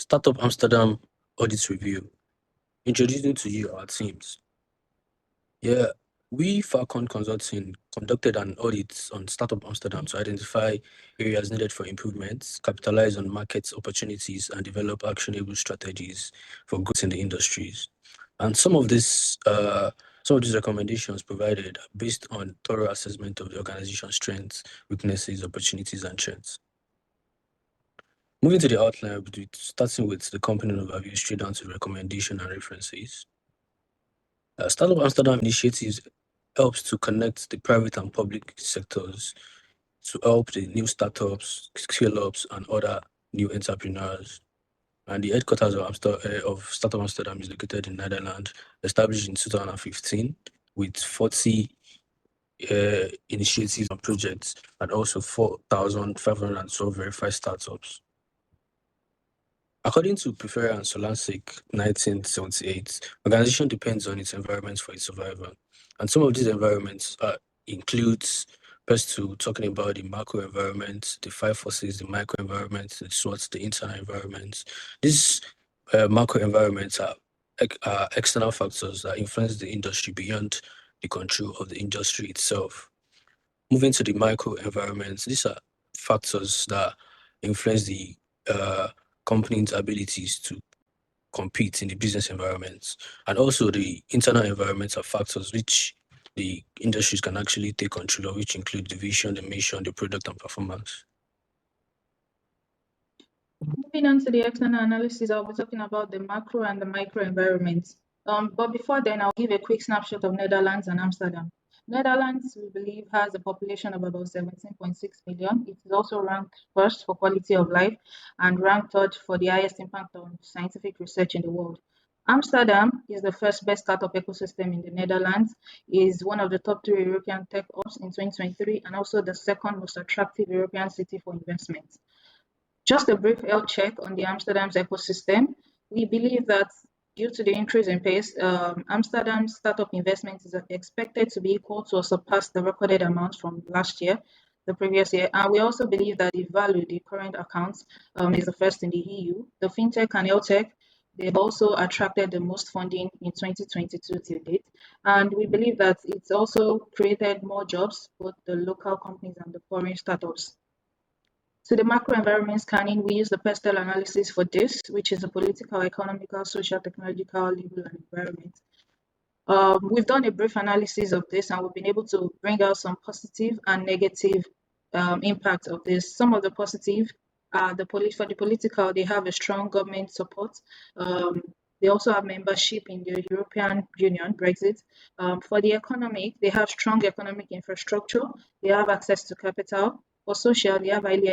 Startup Amsterdam Audit Review. Introducing to you our teams. We, Falcon Consulting, conducted an audit on Startup Amsterdam to identify areas needed for improvements, capitalize on market opportunities, and develop actionable strategies for growth in the industries. And some of these recommendations provided are based on thorough assessment of the organization's strengths, weaknesses, opportunities, and trends. Moving to the outline, starting with the company overview straight down to recommendation and references. Startup Amsterdam initiatives helps to connect the private and public sectors to help the new startups, scale-ups, and other new entrepreneurs. And the headquarters of Startup Amsterdam is located in Netherlands, established in 2015 with 40 initiatives and projects, and also 4,512 verified startups. According to Preferia and Solancic 1978, organization depends on its environment for its survival. And some of these environments includes, first to talking about the macro environment, the 5 forces, the micro environment, the SWOT, the internal environment. These macro environments are external factors that influence the industry beyond the control of the industry itself. Moving to the micro environments, these are factors that influence the company's abilities to compete in the business environments, and also the internal environments are factors which the industries can actually take control of, which include the vision, the mission, the product, and performance. Moving on to the external analysis, I'll be talking about the macro and the micro environments. But before then, I'll give a quick snapshot of Netherlands and Amsterdam. Netherlands, we believe, has a population of about 17.6 million. It is also ranked first for quality of life and ranked third for the highest impact on scientific research in the world. Amsterdam is the first best startup ecosystem in the Netherlands, is one of the top 3 European tech hubs in 2023, and also the second most attractive European city for investment. Just a brief health check on the Amsterdam's ecosystem. We believe that due to the increase in pace, Amsterdam's startup investment is expected to be equal to or surpass the recorded amount from last year, the previous year. And we also believe that the value, the current accounts, is the first in the EU. The fintech and health tech, they've also attracted the most funding in 2022 to date. And we believe that it's also created more jobs, both the local companies and the foreign startups. So the macro environment scanning, we use the PESTEL analysis for this, which is the political, economical, social, technological, legal, and environment. We've done a brief analysis of this, and we've been able to bring out some positive and negative impacts of this. Some of the positive are for the political, they have a strong government support. They also have membership in the European Union, Brexit. For the economic, they have strong economic infrastructure. They have access to capital. For social, they have highly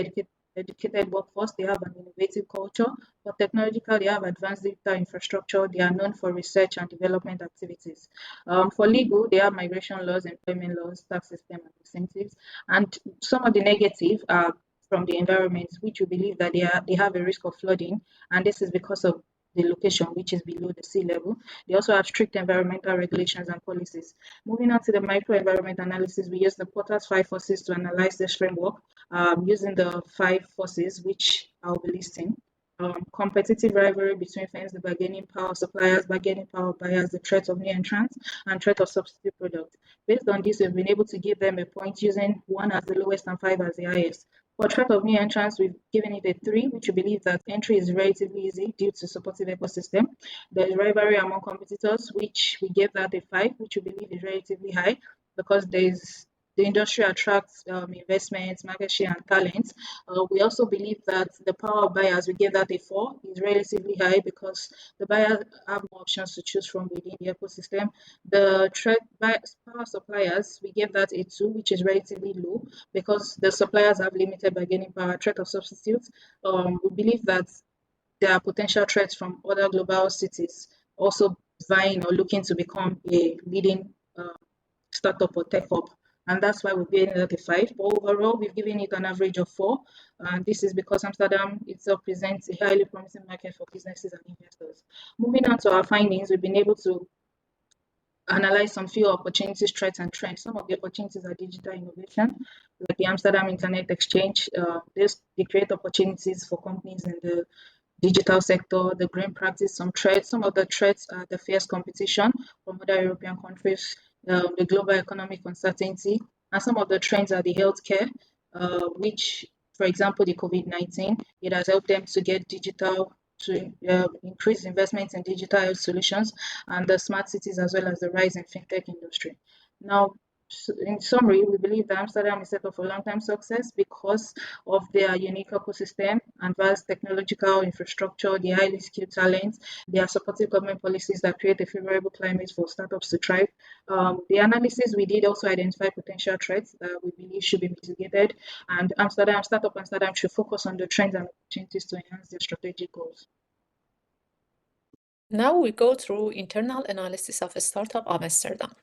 educated workforce. They have an innovative culture. For technological, they have advanced digital infrastructure. They are known for research and development activities. For legal, they have migration laws, employment laws, tax system, and incentives. And some of the negative are from the environment, which we believe that they have a risk of flooding, and this is because of the location, which is below the sea level. They also have strict environmental regulations and policies. Moving on to the microenvironment analysis, we use the Porter's 5 forces to analyze this framework using the 5 forces, which I'll be listing. Competitive rivalry between firms, the bargaining power of suppliers, bargaining power of buyers, the threat of new entrants, and threat of substitute products. Based on this, we've been able to give them a point using 1 as the lowest and 5 as the highest. For threat of new entrants, we've given it a 3, which we believe that entry is relatively easy due to supportive ecosystem. There's rivalry among competitors, which we gave that a 5, which we believe is relatively high because the industry attracts investments, market share, and talent. We also believe that the power of buyers, we gave that a 4, is relatively high because the buyers have more options to choose from within the ecosystem. The power suppliers, we gave that a 2, which is relatively low because the suppliers have limited bargaining power. Threat of substitutes, we believe that there are potential threats from other global cities also vying or looking to become a leading startup or tech hub. And that's why we've given it a 5. But overall, we've given it an average of 4. And this is because Amsterdam itself presents a highly promising market for businesses and investors. Moving on to our findings, we've been able to analyze some few opportunities, threats, and trends. Some of the opportunities are digital innovation, like the Amsterdam Internet Exchange. They create opportunities for companies in the digital sector, the green practice, some threats. Some of the threats are the fierce competition from other European countries, the global economic uncertainty, and some of the trends are the healthcare, which, for example, the COVID-19, it has helped them to get digital, to increase investments in digital health solutions, and the smart cities, as well as the rise in fintech industry. Now, in summary, we believe that Amsterdam is set up for long-term success because of their unique ecosystem and vast technological infrastructure, the highly skilled talent, their supportive government policies that create a favorable climate for startups to thrive. The analysis we did also identify potential threats that we believe should be mitigated, and Startup Amsterdam should focus on the trends and opportunities to enhance their strategic goals. Now we go through internal analysis of Startup Amsterdam.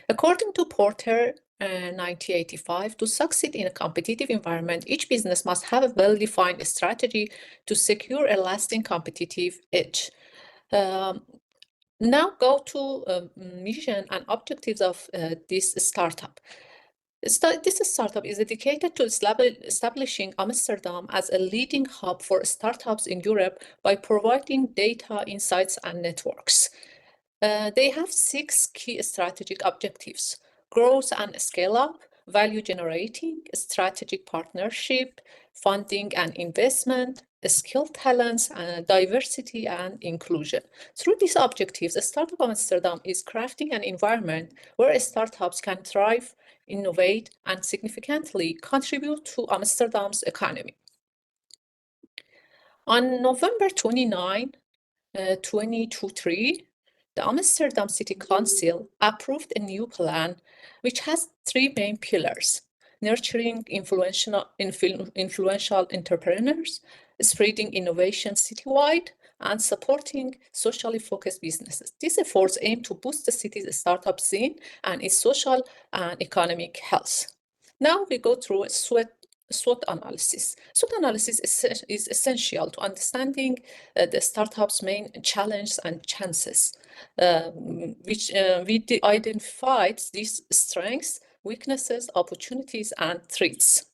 According to Porter 1985, to succeed in a competitive environment, each business must have a well-defined strategy to secure a lasting competitive edge. Now go to mission and objectives of this startup. This startup is dedicated to establishing Amsterdam as a leading hub for startups in Europe by providing data, insights, and networks. They have 6 key strategic objectives: growth and scale up, value generating, strategic partnership, funding and investment, skilled talents, and diversity and inclusion. Through these objectives, Startup Amsterdam is crafting an environment where startups can thrive, innovate, and significantly contribute to Amsterdam's economy. On November 29, 2023, the Amsterdam City Council approved a new plan which has 3 main pillars: nurturing influential entrepreneurs, spreading innovation citywide, and supporting socially focused businesses. These efforts aim to boost the city's startup scene and its social and economic health. Now we go through a SWOT analysis. SWOT analysis is essential to understanding the startup's main challenges and chances, which we identified these strengths, weaknesses, opportunities, and threats.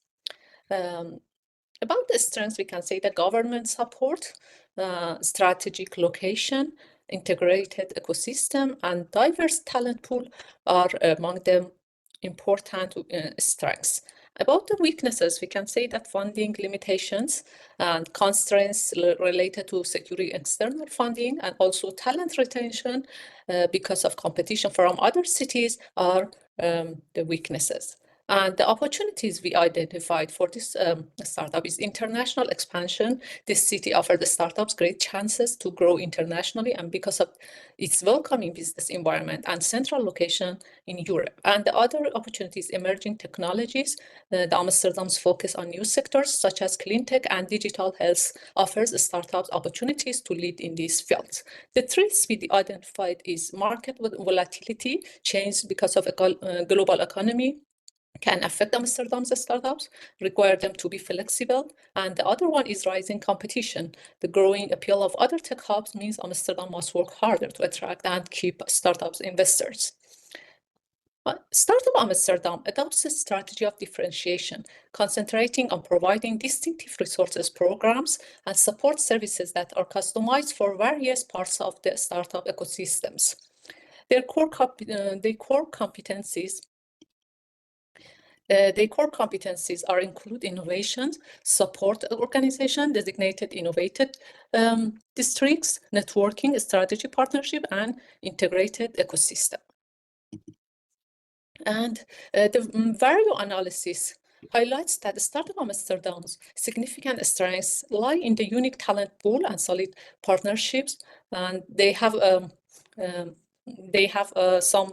About the strengths, we can say that government support, strategic location, integrated ecosystem, and diverse talent pool are among the important strengths. About the weaknesses, we can say that funding limitations and constraints related to securing external funding and also talent retention because of competition from other cities are the weaknesses. And the opportunities we identified for this startup is international expansion. This city offers the startups great chances to grow internationally, and because of its welcoming business environment and central location in Europe. And the other opportunities, emerging technologies. The Amsterdam's focus on new sectors such as clean tech and digital health offers startups opportunities to lead in these fields. The threats we identified is market volatility, change because of a global economy, can affect Amsterdam's startups, require them to be flexible. And the other one is rising competition. The growing appeal of other tech hubs means Amsterdam must work harder to attract and keep startups investors. Startup Amsterdam adopts a strategy of differentiation, concentrating on providing distinctive resources, programs, and support services that are customized for various parts of the startup ecosystems. Their core competencies are include innovation, support organization, designated innovated districts, networking, strategy partnership, and integrated ecosystem. And the value analysis highlights that the Startup Amsterdam's significant strengths lie in the unique talent pool and solid partnerships, and they have some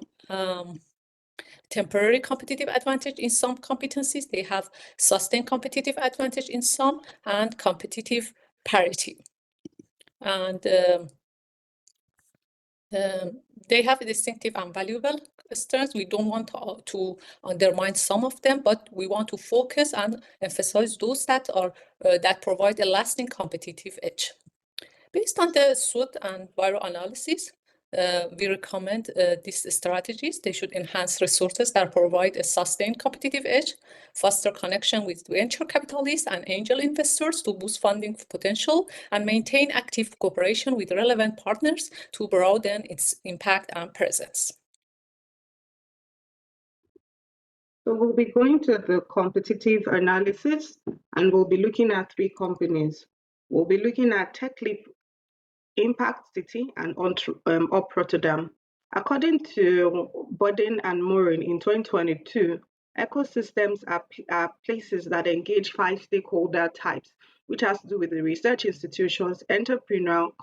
temporary competitive advantage in some competencies. They have sustained competitive advantage in some, and competitive parity. And they have a distinctive and valuable strengths. We don't want to undermine some of them, but we want to focus and emphasize those that are that provide a lasting competitive edge. Based on the SWOT and value analysis, we recommend these strategies. They should enhance resources that provide a sustained competitive edge, foster connection with venture capitalists and angel investors to boost funding potential, and maintain active cooperation with relevant partners to broaden its impact and presence. So we'll be going to the competitive analysis, and we'll be looking at 3 companies. We'll be looking at TechLeap, Impact City, and Up Rotterdam. According to Bodin and Morin in 2022, ecosystems are places that engage 5 stakeholder types, which has to do with the research institutions, entrepreneurial,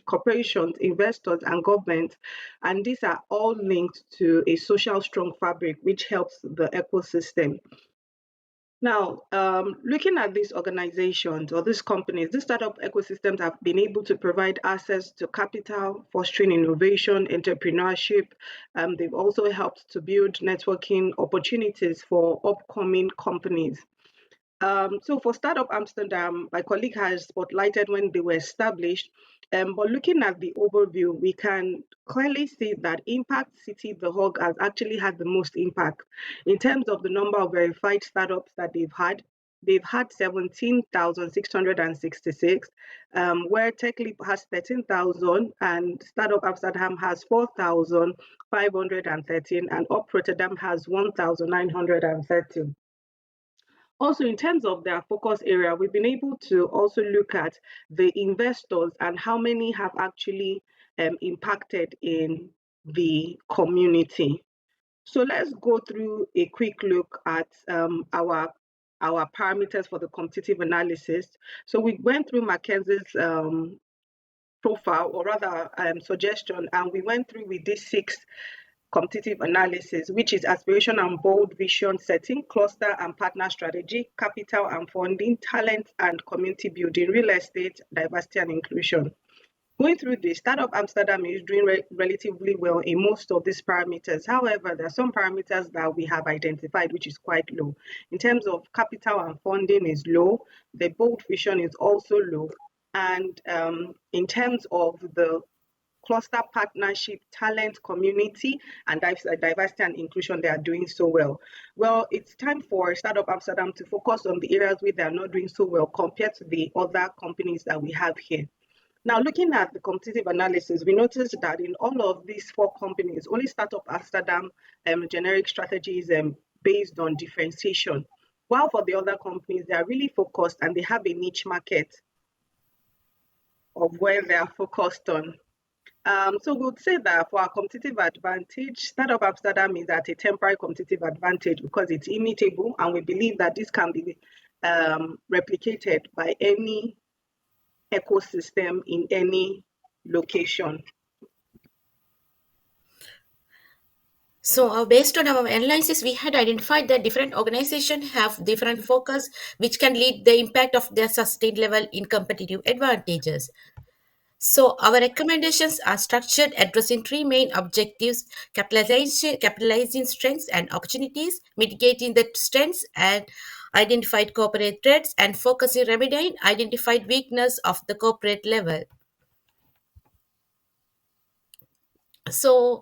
corporations, investors, and government. And these are all linked to a social strong fabric, which helps the ecosystem. Now, looking at these organizations or these companies, these startup ecosystems have been able to provide access to capital, fostering innovation, entrepreneurship. They've also helped to build networking opportunities for upcoming companies. So for Startup Amsterdam, my colleague has spotlighted when they were established. But looking at the overview, we can clearly see that Impact City, the hub, has actually had the most impact in terms of the number of verified startups that they've had. They've had 17,666, where TechLeap has 13,000 and Startup Amsterdam has 4,513 and Up Rotterdam has 1,913. Also, in terms of their focus area, we've been able to also look at the investors and how many have actually impacted in the community. So let's go through a quick look at our parameters for the competitive analysis. So we went through Mackenzie's profile, or rather suggestion, and we went through with these 6 competitive analysis, which is aspiration and bold vision setting, cluster and partner strategy, capital and funding, talent and community building, real estate, diversity and inclusion. Going through this, Startup Amsterdam is doing relatively well in most of these parameters. However, there are some parameters that we have identified which is quite low. In terms of capital and funding is low, the bold vision is also low, and in terms of the cluster partnership, talent, community, and diversity and inclusion, they are doing so well. Well, it's time for Startup Amsterdam to focus on the areas where they are not doing so well compared to the other companies that we have here. Now, looking at the competitive analysis, we noticed that in all of these 4 companies, only Startup Amsterdam generic strategies based on differentiation, while for the other companies, they are really focused and they have a niche market of where they are focused on. So we would say that for our competitive advantage, Startup Amsterdam is at a temporary competitive advantage because it's immutable, and we believe that this can be replicated by any ecosystem in any location. So based on our analysis, we had identified that different organizations have different focus, which can lead the impact of their sustained level in competitive advantages. So our recommendations are structured, addressing 3 main objectives: capitalizing strengths and opportunities, mitigating the strengths and identified corporate threats, and focusing remedying identified weakness of the corporate level. So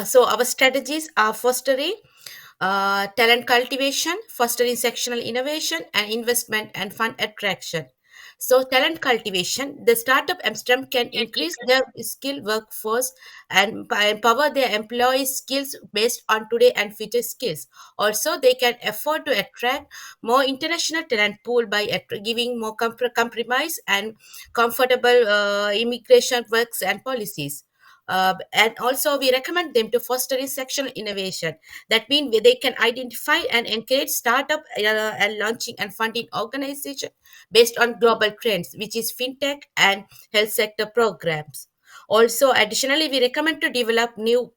so our strategies are fostering talent cultivation, fostering sectional innovation, and investment and fund attraction. So, talent cultivation, the startup Amsterdam can increase their skilled workforce and empower their employees' skills based on today and future skills. Also, they can afford to attract more international talent pool by giving more compromise and comfortable immigration works and policies. And also, we recommend them to foster in sectional innovation. That means they can identify and encourage startup and launching and funding organization based on global trends, which is fintech and health sector programs. Also, additionally, we recommend to develop new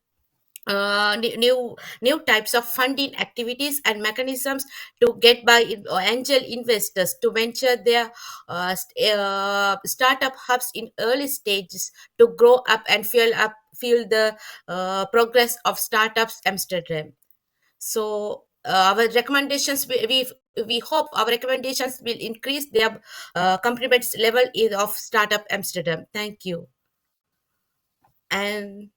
types of funding activities and mechanisms to get by angel investors to venture their startup hubs in early stages to grow up and fuel the progress of startups Amsterdam. So our recommendations, we hope our recommendations will increase their compliments level of startup Amsterdam. Thank you. And